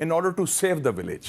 in order to save the village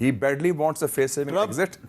He badly wants a face saving exit.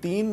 3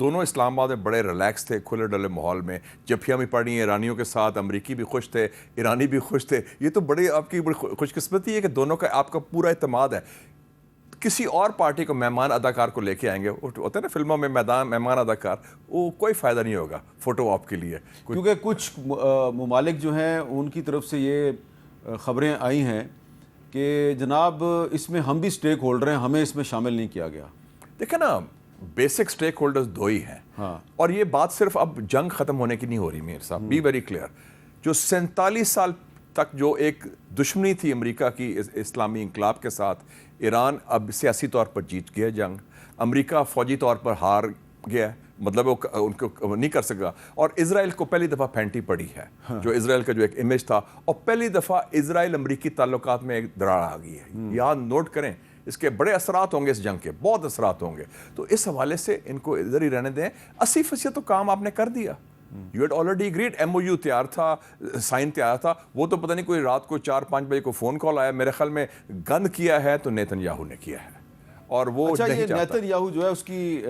دونوں اسلام آباد میں بڑے relax تھے, کھلے ڈلے ماحول میں. جفیاں بھی پڑھی ہیں ایرانیوں کے ساتھ, امریکی بھی خوش تھے, ایرانی بھی خوش تھے. یہ تو بڑی آپ کی بڑی خوش قسمتی ہے کہ دونوں کا آپ کا پورا اعتماد ہے. کسی اور پارٹی کو مہمان اداکار کو لے کے آئیں گے, ہوتا ہے نا فلموں میں مہمان اداکار, وہ کوئی فائدہ نہیں ہوگا فوٹو آپ کے لیے. کیونکہ کچھ ممالک جو ہیں ان کی طرف سے یہ خبریں آئی ہیں کہ جناب اس میں ہم بھی سٹیک ہولڈر ہیں, ہمیں اس میں شامل نہیں کیا گیا. دیکھیں نا, بیسک سٹیک ہولڈرز دو ہی ہیں. ہاں. اور یہ بات صرف اب جنگ ختم ہونے کی نہیں ہو رہی میر صاحب, بی ویری کلیئر. جو 47 سال تک جو ایک دشمنی تھی امریکہ کی اسلامی انقلاب کے ساتھ, ایران اب سیاسی طور پر جیت گیا جنگ, امریکہ فوجی طور پر ہار گیا, مطلب وہ ان کو نہیں کر سکا. اور اسرائیل کو پہلی دفعہ پھینٹی پڑی ہے, جو اسرائیل کا جو ایک امیج تھا, اور پہلی دفعہ اسرائیل امریکی تعلقات میں ایک دراڑ آ گئی ہے. یہاں نوٹ کریں, اس کے بڑے اثرات ہوں گے اس جنگ کے, بہت اثرات ہوں گے. تو اس حوالے سے ان کو ادھر ہی رہنے دیں. 80% تو کام آپ نے کر دیا. You had already agreed, MOU تیار تھا, سائن تیار تھا. وہ تو پتہ نہیں کوئی رات کو 4-5 بجے کو فون کال آیا, میرے خیال میں گند کیا ہے تو نیتن یاہو نے کیا ہے, اور وہ اچھا نہیں یہ چاہتا. نیتن یاہو جو ہے اس کی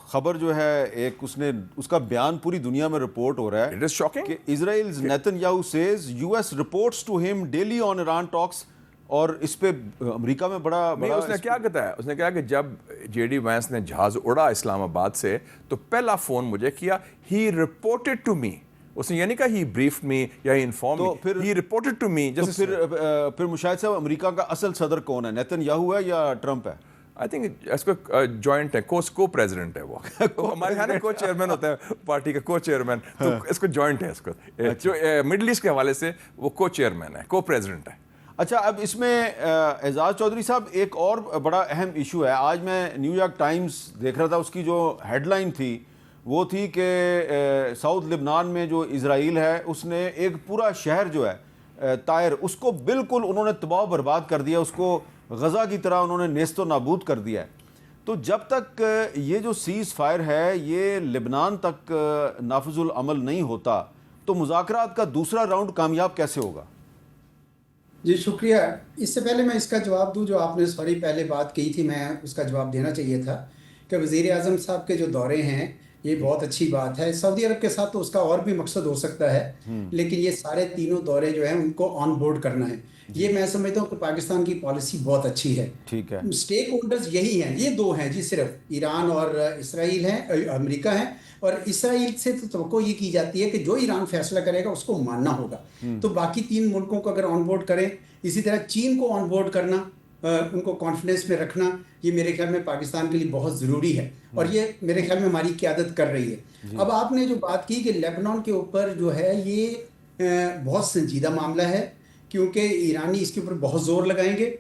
خبر جو ہے ایک اس کا بیان پوری دنیا میں رپورٹ ہو رہا ہے. It is shocking. کہ Israel's Netanyahu says US reports to him daily on Iran talks. اور اس پہ امریکہ میں بڑا اس نے کیا کہتا ہے, اس نے کہا کہ جب JD وینس نے جہاز اڑا اسلام آباد سے تو پہلا فون مجھے کیا, he reported to me. اس نے یہ نہیں کہا he briefed me یا he informed me, he reported to me. پھر مشاہد صاحب امریکہ کا اصل صدر کون ہے, نیتن یاہو ہے یا ٹرمپ ہے؟ آئی تھنک اس کو جوائنٹ ہے, کو پریزیڈنٹ ہے. وہ ہمارے یہاں کو چیئرمین ہوتا ہے پارٹی کا, کو چیئرمین, تو اس کو جوائنٹ ہے. اس کو جو مڈل ایسٹ کے حوالے سے وہ کو چیئرمین ہے, کو پریزیڈنٹ ہے. اچھا, اب اس میں اعزاز چودھری صاحب ایک اور بڑا اہم ایشو ہے. آج میں نیو یارک ٹائمز دیکھ رہا تھا, اس کی جو ہیڈ لائن تھی وہ تھی کہ ساؤتھ لبنان میں جو اسرائیل ہے اس نے ایک پورا شہر جو ہے طائر, اس کو بالکل انہوں نے تباہ و برباد کر دیا, اس کو غزہ کی طرح انہوں نے نیست و نابود کر دیا ہے. تو جب تک یہ جو سیز فائر ہے یہ لبنان تک نافذ العمل نہیں ہوتا تو مذاکرات کا دوسرا راؤنڈ کامیاب کیسے ہوگا؟ جی شکریہ. اس سے پہلے میں اس کا جواب دوں, جو آپ نے سوری پہلے بات کی تھی, میں اس کا جواب دینا چاہیے تھا کہ وزیر اعظم صاحب کے جو دورے ہیں یہ بہت اچھی بات ہے. سعودی عرب کے ساتھ تو اس کا اور بھی مقصد ہو سکتا ہے, لیکن یہ سارے تینوں دورے جو ہیں ان کو آن بورڈ کرنا ہے. یہ میں سمجھتا ہوں کہ پاکستان کی پالیسی بہت اچھی ہے. ٹھیک ہے, اسٹیک ہولڈرز یہی ہیں, یہ دو ہیں جی, صرف ایران اور اسرائیل ہیں, امریکہ ہیں. اور اسرائیل سے تو توقع یہ کی جاتی ہے کہ جو ایران فیصلہ کرے گا اس کو ماننا ہوگا. تو باقی 3 ملکوں کو اگر آن بورڈ کریں, اسی طرح چین کو آن بورڈ کرنا, ان کو کانفیڈنس میں رکھنا, یہ میرے خیال میں پاکستان کے لیے بہت ضروری ہے, اور یہ میرے خیال میں ہماری قیادت کر رہی ہے. اب آپ نے جو بات کی کہ لیبنان کے اوپر جو ہے یہ بہت سنجیدہ معاملہ ہے, کیونکہ ایرانی اس کے اوپر بہت زور لگائیں گے.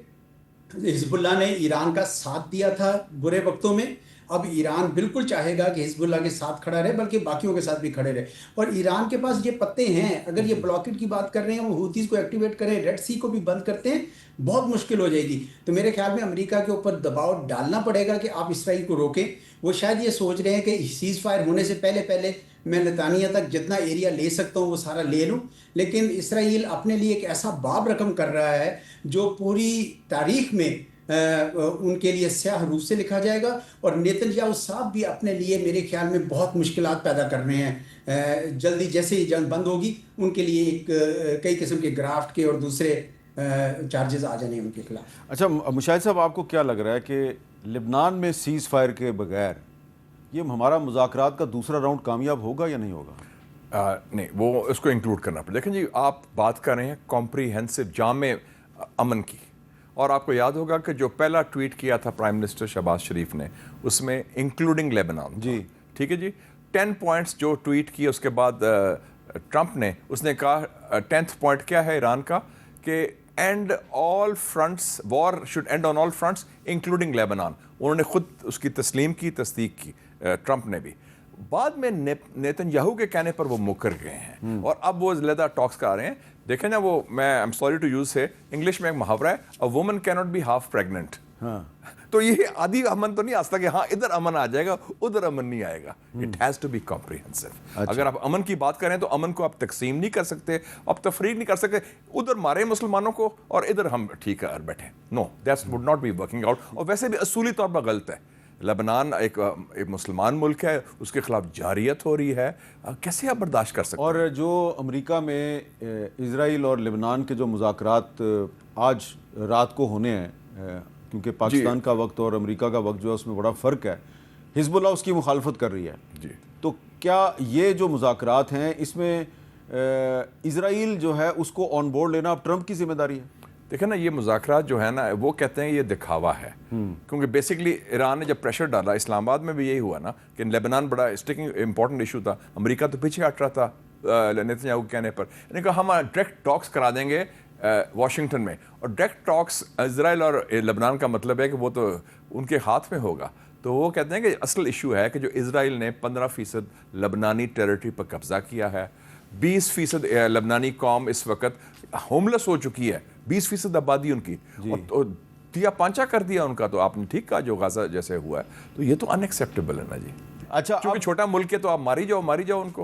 حزب اللہ نے ایران کا ساتھ دیا تھا برے وقتوں میں, اب ایران بالکل چاہے گا کہ حزب اللہ کے ساتھ کھڑا رہے, بلکہ باقیوں کے ساتھ بھی کھڑے رہے. اور ایران کے پاس یہ پتے ہیں, اگر یہ بلاکٹ کی بات کر رہے ہیں, وہ ہوتیز کو ایکٹیویٹ کریں, ریڈ سی کو بھی بند کرتے ہیں, بہت مشکل ہو جائے گی. تو میرے خیال میں امریکہ کے اوپر دباؤ ڈالنا پڑے گا کہ آپ اسرائیل کو روکیں. وہ شاید یہ سوچ رہے ہیں کہ سیز فائر ہونے سے پہلے میں نتانیہ تک جتنا ایریا لے سکتا ہوں وہ سارا لے لوں, لیکن اسرائیل اپنے لیے ایک ایسا باب رقم کر رہا ہے جو پوری تاریخ میں ان کے لیے سیاہ روپ سے لکھا جائے گا. اور نیتن یاہو صاحب بھی اپنے لیے میرے خیال میں بہت مشکلات پیدا کر رہے ہیں. جلدی جیسے ہی جنگ بند ہوگی ان کے لیے ایک کئی قسم کے گرافٹ کے اور دوسرے چارجز آ جانے ان کے خلاف. اچھا مشاہد صاحب, آپ کو کیا لگ رہا ہے کہ لبنان میں سیز فائر کے بغیر یہ ہمارا مذاکرات کا دوسرا راؤنڈ کامیاب ہوگا یا نہیں ہوگا؟ نہیں, وہ اس کو انکلوڈ کرنا پڑے. دیکھیں جی, آپ بات کر رہے ہیں کمپریہنسو جامع امن کی, اور آپ کو یاد ہوگا کہ جو پہلا ٹویٹ کیا تھا پرائم منسٹر شہباز شریف نے, اس میں انکلوڈنگ لیبنان, جی ٹھیک ہے جی, 10 پوائنٹس جو ٹویٹ کیے. اس کے بعد ٹرمپ نے, اس نے کہا 10th پوائنٹ کیا ہے ایران کا, کہ end all fronts, war should end on all fronts including Lebanon. انہوں نے خود اس کی تسلیم کی, تصدیق کی ٹرمپ نے بھی. بعد میں نیتن یاہو کے کہنے پر وہ مکر گئے ہیں, اور اب وہ علیحدہ ٹاکس کا آ رہے ہیں. دیکھیں نا, وہ میں I am sorry to use سے, انگلش میں ایک محاورہ ہے, a woman can not be half pregnant. تو یہ آدھی امن تو نہیں آ سکتا کہ ہاں ادھر امن آ جائے گا ادھر امن نہیں آئے گا. It has to be comprehensive. اگر آپ امن کی بات کریں تو امن کو آپ تقسیم نہیں کر سکتے, آپ تفریق نہیں کر سکتے, ادھر مارے مسلمانوں کو اور ادھر ہم ٹھیک ہے بیٹھے. No, that's would not be working out. اور ویسے بھی اصولی طور پر غلط ہے. لبنان ایک مسلمان ملک ہے, اس کے خلاف جارحیت ہو رہی ہے, کیسے آپ برداشت کر سکتے ہیں؟ اور جو امریکہ میں اسرائیل اور لبنان کے جو مذاکرات آج رات کو ہونے ہیں, کیونکہ پاکستان کا وقت اور امریکہ کا وقت جو ہے اس میں بڑا فرق ہے, حزب اللہ اس کی مخالفت کر رہی ہے, جی تو کیا یہ جو مذاکرات ہیں اس میں اسرائیل جو ہے اس کو آن بورڈ لینا اب ٹرمپ کی ذمہ داری ہے؟ دیکھیں نا, یہ مذاکرات جو ہے نا وہ کہتے ہیں یہ دکھاوا ہے, کیونکہ بیسکلی ایران نے جب پریشر ڈالا, اسلام آباد میں بھی یہی ہوا نا کہ لیبنان بڑا اسٹیکنگ امپورٹنٹ ایشو تھا, امریکہ تو پیچھے ہٹ رہا تھا نیتن یاہو کے کہنے پر, یعنی کہ ہم ڈائریکٹ ٹاکس کرا دیں گے واشنگٹن میں, اور ڈائریکٹ ٹاکس اسرائیل اور لبنان کا مطلب ہے کہ وہ تو ان کے ہاتھ میں ہوگا. تو وہ کہتے ہیں کہ اصل ایشو ہے کہ جو اسرائیل نے 15% لبنانی ٹیریٹری پر قبضہ کیا ہے, 20% لبنانی قوم اس وقت ہوملس ہو چکی ہے, 20% آبادی ان کی, اور تیا پانچا کر دیا ان کا. تو آپ نے ٹھیک کہا جو غزہ جیسے ہوا ہے, تو یہ تو ان ایکسیپٹیبل ہے نا جی. اچھا, کیونکہ چھوٹا ملک ہے تو آپ ماری جاؤ ان کو.